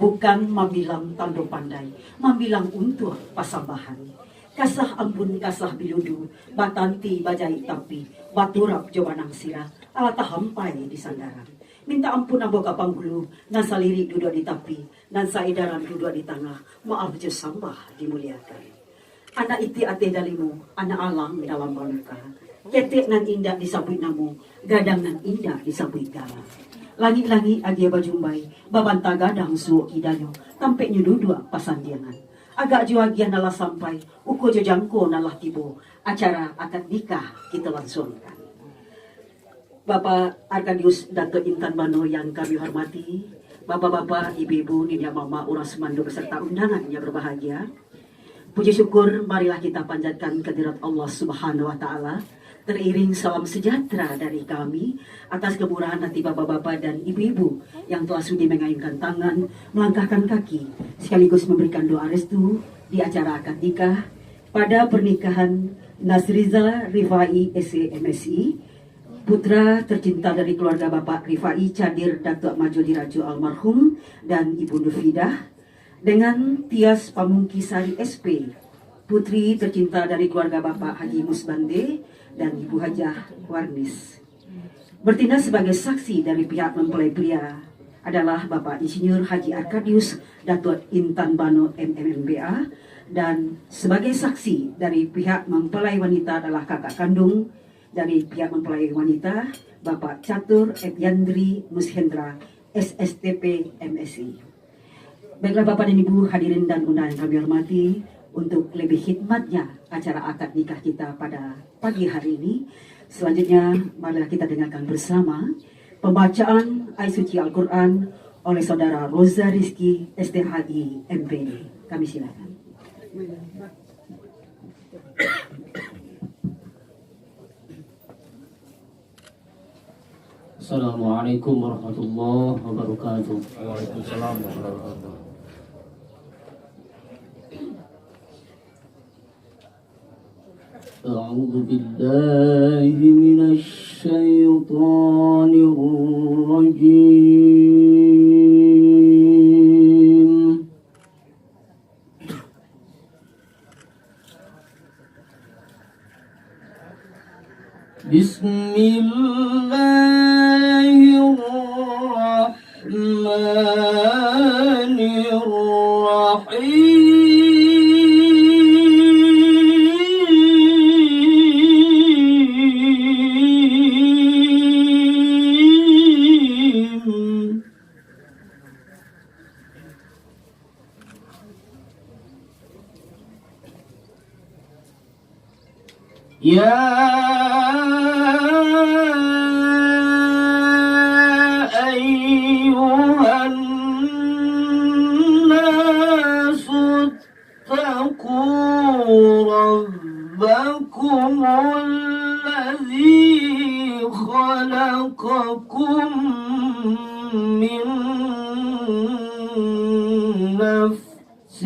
bukan mabilang tando pandai, mabilang untuk pasambahan. Kasah ampun kasah biludu, batanti bajai tapi, baturap jawanang sirah, ala tahampai di sandaran. Minta ampun aboga panggulu, nan saliri duduk di tapi, nan saidaran duduk di tengah, maaf jo sambah dimuliakan. Anak iti ate dalimu, anak alam dalam baluka. Ketek nan indah disabui namu, gadang nan indah disabui gala. Langit-langit agia bajumbai, babanta gadang suo kidanyo, tampek nyududua pasandiangan. Agak jua agia nalah sampai, uko jojangko nalah tibo, acara akad nikah kita langsungkan. Bapak Arkadius Dato Intan Bano yang kami hormati, bapak-bapak, ibu-ibu, nini mama, uras mando beserta undangan yang berbahagia. Puji syukur marilah kita panjatkan kehadirat Allah Subhanahu wa taala. Teriring salam sejahtera dari kami atas kemurahan hati bapak-bapak dan ibu-ibu yang telah sudi mengayunkan tangan, melangkahkan kaki, sekaligus memberikan doa restu di acara akad nikah pada pernikahan Nasriza Rifai SMSI, putra tercinta dari keluarga Bapak Rifai Cadir Datuk Majodi Rajo almarhum dan Ibu Nufidah, dengan Tias Pamungkisari SP, putri tercinta dari keluarga Bapak Haji Musbande dan Ibu Hajah Warnis. Bertindak sebagai saksi dari pihak mempelai pria adalah Bapak Insinyur Haji Arkadius Datuk Intan Bano MMMBA, dan sebagai saksi dari pihak mempelai wanita adalah kakak kandung dari pihak mempelai wanita Bapak Catur Etyandri Mushendra SSTP MSI. Baiklah Bapak dan Ibu hadirin dan undangan yang kami hormati, untuk lebih hikmatnya acara akad nikah kita pada pagi hari ini, selanjutnya marilah kita dengarkan bersama pembacaan ayat suci Al-Quran oleh Saudara Roza Rizky STHI MPD. Kami silakan. Assalamualaikum warahmatullahi wabarakatuh. Waalaikumsalam warahmatullahi wabarakatuh. أعوذ بالله من الشيطان الرجيم. بسم الله الرحمن الرحيم. يا أيها الناس اتقوا ربكم الذي خلقكم من نفس